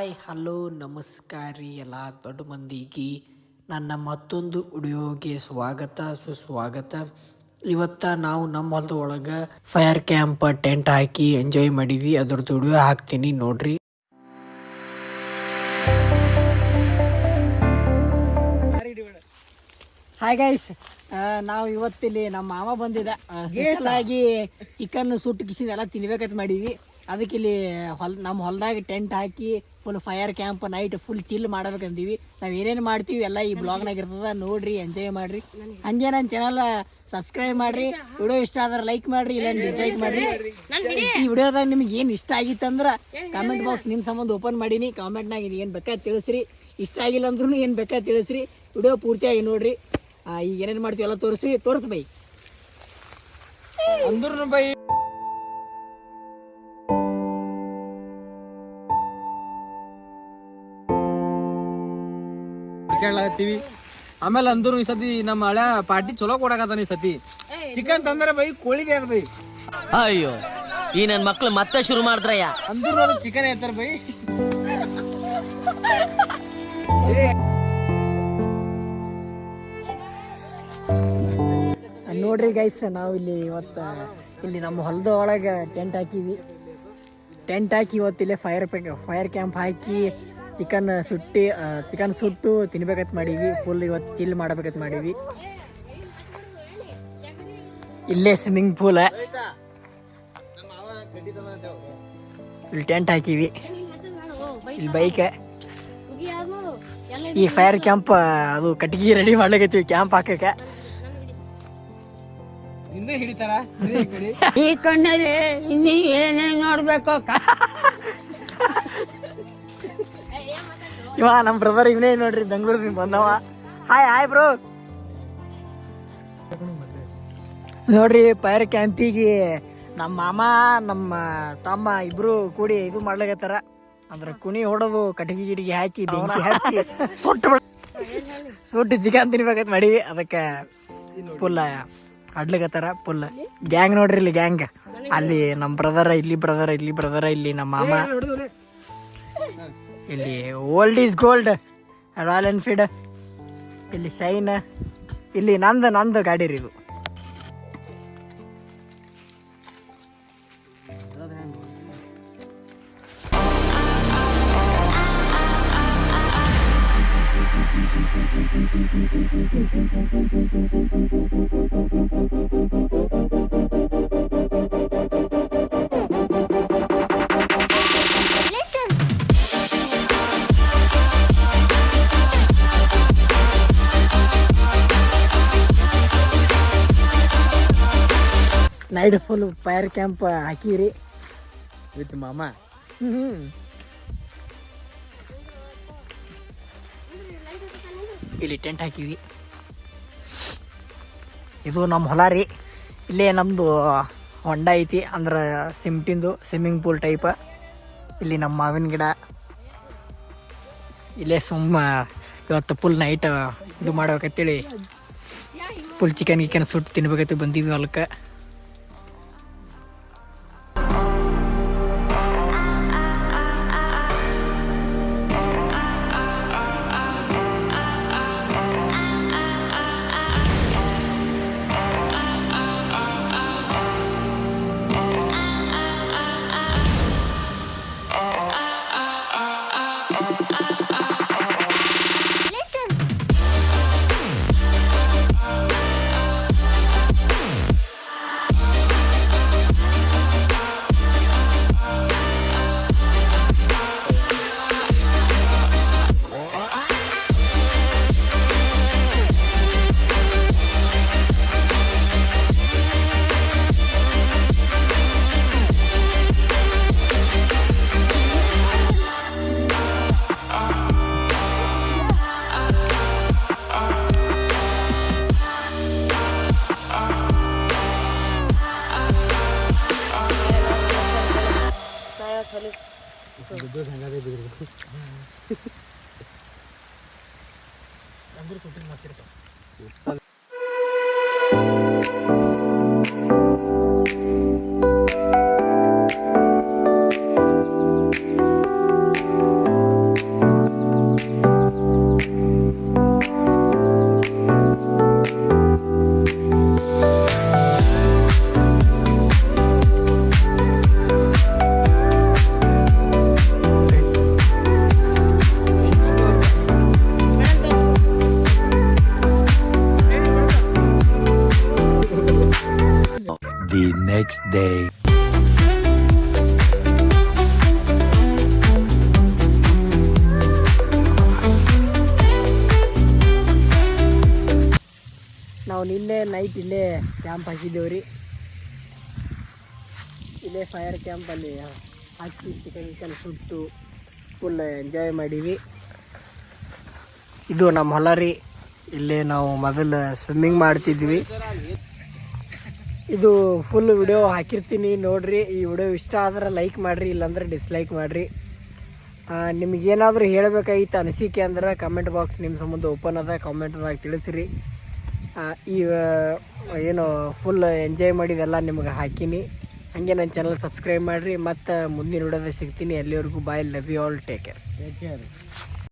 Hi hello ನಮಸ್ಕಾರ ರೀ ಎಲ್ಲ ದೊಡ್ಡ ಮಂದಿಗೆ ನನ್ನ ಮತ್ತೊಂದು ವಿಡಿಯೋಗೆ ಸ್ವಾಗತ ಸುಸ್ವಾಗತ. ಇವತ್ತು ನಾವು ನಮ್ಮ ಹೊಲದ ಒಳಗೆ ಫೈರ್ ಕ್ಯಾಂಪ್ ಟೆಂಟ್ ಹಾಕಿ ಎಂಜಾಯ್ ಮಾಡಿದ್ವಿ. ಅದ್ರದ್ದು ವಿಡಿಯೋ ಹಾಕ್ತೀನಿ ನೋಡ್ರಿ. ಹಾಯ್ ಗೈಸ್, ನಾವು ಇವತ್ತಿಲ್ಲಿ ನಮ್ಮ ಮಾಮ ಬಂದಿದ್ದ ಸ್ಪೆಷಲಾಗಿ ಚಿಕನ್ ಸುಟ್ಟು ಕಿಸಿದ ಎಲ್ಲ ತಿನ್ಬೇಕಂತ ಮಾಡೀವಿ. ಅದಕ್ಕೆ ಇಲ್ಲಿ ನಮ್ಮ ಹೊಲದಾಗ ಟೆಂಟ್ ಹಾಕಿ full fire camp night full chill ಮಾಡ್ಬೇಕಂತೀವಿ. ನಾವು ಏನೇನು ಮಾಡ್ತೀವಿ ಎಲ್ಲ ಈ ಬ್ಲಾಗ್ನಾಗ ಇರ್ತದ, ನೋಡ್ರಿ, ಎಂಜಾಯ್ ಮಾಡ್ರಿ. ಹಂಗೆ ನನ್ನ ಚಾನಲ್ ಸಬ್ಸ್ಕ್ರೈಬ್ ಮಾಡ್ರಿ. ವಿಡಿಯೋ ಇಷ್ಟ ಆದ್ರೆ ಲೈಕ್ ಮಾಡ್ರಿ, ಇಲ್ಲ ಡಿಸ್ಲೈಕ್ ಮಾಡ್ರಿ. ಈ ವಿಡಿಯೋದಾಗ ನಿಮ್ಗೆ ಏನು ಇಷ್ಟ ಆಗಿತ್ತಂದ್ರೆ ಕಾಮೆಂಟ್ ಬಾಕ್ಸ್ ನಿಮ್ಮ ಸಂಬಂಧ ಓಪನ್ ಮಾಡೀನಿ. ಕಾಮೆಂಟ್ನಾಗ ಏನು ಬೇಕಾದ ತಿಳಿಸ್ರಿ. ಇಷ್ಟ ಆಗಿಲ್ಲ ಅಂದ್ರೂ ಏನು ಬೇಕಾದ ತಿಳಿಸ್ರಿ. ವಿಡಿಯೋ ಪೂರ್ತಿಯಾಗಿ ನೋಡ್ರಿ. ಈಗ ಏನೇನು ಮಾಡ್ತೀವಿ ಎಲ್ಲ ತೋರಿಸ್ ಬೈ ಅಂದ್ರೂ ಬೈ. ಕೇಳತ್ತೀವಿ. ಆಮೇಲೆ ಅಂದ್ರು ಈ ಸತಿ ನಮ್ಮ ಹಳೆ ಪಾರ್ಟಿ ಚಲೋ ಕೊಡಕತ್ತಾನ. ಈ ಸತಿ ಚಿಕನ್ ತಂದ್ರೆ ಬೈ ಕೋಳಿಗೆ ಅದ ಬೈ. ಅಯ್ಯೋ, ಈ ನನ್ ಮಕ್ಳು ಮತ್ತೆ ಶುರು ಮಾಡಿದ್ರಯ್ಯ. ಅಂದ್ರು ಅದು ಚಿಕನ್ ಐತಾರ ಬೈ. ನೋಡ್ರಿ ಗೈಸ್, ನಾವು ಇಲ್ಲಿ ಇಲ್ಲಿ ನಮ್ಮ ಹೊಲದ ಒಳಗೆ ಟೆಂಟ್ ಹಾಕಿವಿ. ಟೆಂಟ್ ಹಾಕಿ ಇವತ್ತಿಲ್ಲೇ ಫೈರ್ ಕ್ಯಾಂಪ್ ಹಾಕಿ ಚಿಕನ್ ಸುಟ್ಟು ತಿನ್ಬೇಕಂತ ಮಾಡೀವಿ. ಫುಲ್ ಇವತ್ತು ಚಿಲ್ ಮಾಡ್ಬೇಕಂತ ಮಾಡೀವಿ. ಇಲ್ಲೇ ಸ್ವಿಮ್ಮಿಂಗ್ ಪೂಲ್, ಇಲ್ಲಿ ಟೆಂಟ್ ಹಾಕಿವಿ, ಇಲ್ಲಿ ಬೈಕ್. ಈ ಫೈರ್ ಕ್ಯಾಂಪ್ ಅದು ಕಟ್ಟಿಗೆ ರೆಡಿ ಮಾಡ್ಲಿಕತ್ತೀವಿ ಕ್ಯಾಂಪ್ ಹಾಕಕ್ಕೆ. ಇನ್ನೇ ಹಿಡಿತಾರ ಈ ಕಣ್ಣಲ್ಲಿ ಇನ್ನೀ ಏನೇನು ನೋಡ್ಬೇಕು. ಇವ ನಮ್ಮ ಬ್ರದರ್ ಇವನೇ ನೋಡ್ರಿ, ಬೆಂಗಳೂರಿನಿಂದ ಬಂದವ. Hi bro. ನೋಡ್ರಿ, ಫೈರ್ ಕ್ಯಾಂಪಿಗೆ ನಮ್ಮ ಮಾಮ ನಮ್ಮ ತಮ್ಮ ಇಬ್ರು ಕೂಡಿ ಇದು ಮಾಡ್ಲಾಗತ್ತಾರ. ಅಂದ್ರೆ ಕುಣಿ ಹೊಡೋದು, ಕಟ್ಟಿಗೆ ಗಿಡಿಗೆ ಹಾಕಿ ಬೆಂಕಿ ಹಚ್ಚಿ ಸುಟ್ಟು ಚಿಕನ್ ತಿನ್ಬೇಕಂತ ಮಾಡೀವಿ. ಅದಕ್ಕೆ ಫುಲ್ ಆಡ್ಲಿಕತ್ತಾರ. ಫುಲ್ ಗ್ಯಾಂಗ್ ನೋಡ್ರಿ, ಇಲ್ಲಿ ಗ್ಯಾಂಗ್. ಅಲ್ಲಿ ನಮ್ಮ ಬ್ರದರ, ಇಲ್ಲಿ ಬ್ರದರ, ಇಲ್ಲಿ ನಮ್ಮ ಮಾಮ, ಇಲ್ಲಿ old is gold royal Enfield, ಇಲ್ಲಿ ಶೈನ್, ಇಲ್ಲಿ ನಂದು ಗಾಡಿ ರೀ ಇದು. ನೈಟ್ ಫುಲ್ ಫೈರ್ ಕ್ಯಾಂಪ್ ಹಾಕಿರಿ ವಿತ್ ಮಾಮ. ಇಲ್ಲಿ ಟೆಂಟ್ ಹಾಕಿವಿ. ಇದು ನಮ್ಮ ಹೊಲ ರೀ. ಇಲ್ಲೇ ನಮ್ಮದು ಹೊಂಡ ಐತಿ, ಅಂದ್ರೆ ಸಿಮ್ಟಿಂದು ಸ್ವಿಮ್ಮಿಂಗ್ ಪೂಲ್ ಟೈಪ್. ಇಲ್ಲಿ ನಮ್ಮ ಮಾವಿನ ಗಿಡ. ಇಲ್ಲೇ ಇವತ್ತು ಫುಲ್ ನೈಟ್ ಇದು ಮಾಡ್ಬೇಕಂತೇಳಿ ಫುಲ್ ಚಿಕನ್ ಸುಟ್ಟು ತಿನ್ಬೇಕಂತ ಬಂದೀವಿ ಹೊಲಕ್ಕೆ. the next day. ನಾವು ನಿನ್ನೆ ನೈಟ್ ಇಲ್ಲೇ ಕ್ಯಾಂಪ್ ಹಾಕಿದ್ದೇವ್ರಿ. ಇಲ್ಲೇ ಫೈರ್ ಕ್ಯಾಂಪಲ್ಲಿ ಹಾಕಿ ಚಿಕನ್ ಸುಟ್ಟು ಫುಲ್ ಎಂಜಾಯ್ ಮಾಡೀವಿ. ಇದು ನಮ್ಮ ಹೊಲ ರೀ. ಇಲ್ಲೇ ನಾವು ಮೊದಲು ಸ್ವಿಮ್ಮಿಂಗ್ ಮಾಡ್ತಿದ್ವಿ. ಇದು ಫುಲ್ ವಿಡಿಯೋ ಹಾಕಿರ್ತೀನಿ ನೋಡ್ರಿ. ಈ ವಿಡಿಯೋ ಇಷ್ಟ ಆದ್ರೆ ಲೈಕ್ ಮಾಡಿರಿ, ಇಲ್ಲಾಂದ್ರೆ ಡಿಸ್ಲೈಕ್ ಮಾಡಿರಿ. ನಿಮಗೇನಾದರೂ ಹೇಳಬೇಕಾಗಿತ್ತು ಅನಿಸಿಕೆ ಅಂದ್ರೆ ಕಮೆಂಟ್ ಬಾಕ್ಸ್ ನಿಮ್ಮ ಸಂಬಂಧ ಓಪನ್ ಅದ, ಕಾಮೆಂಟ್ದಾಗ ತಿಳಿಸ್ರಿ. ಈ ಏನು ಫುಲ್ ಎಂಜಾಯ್ ಮಾಡಿದೆಲ್ಲ ನಿಮಗೆ ಹಾಕೀನಿ. ಹಾಗೆ ನನ್ನ ಚಾನಲ್ ಸಬ್ಸ್ಕ್ರೈಬ್ ಮಾಡಿರಿ. ಮತ್ತು ಮುಂದಿನ ವಿಡಿಯೋದಾಗ ಸಿಗ್ತೀನಿ. ಅಲ್ಲಿವರೆಗೂ bye, love you all, take care.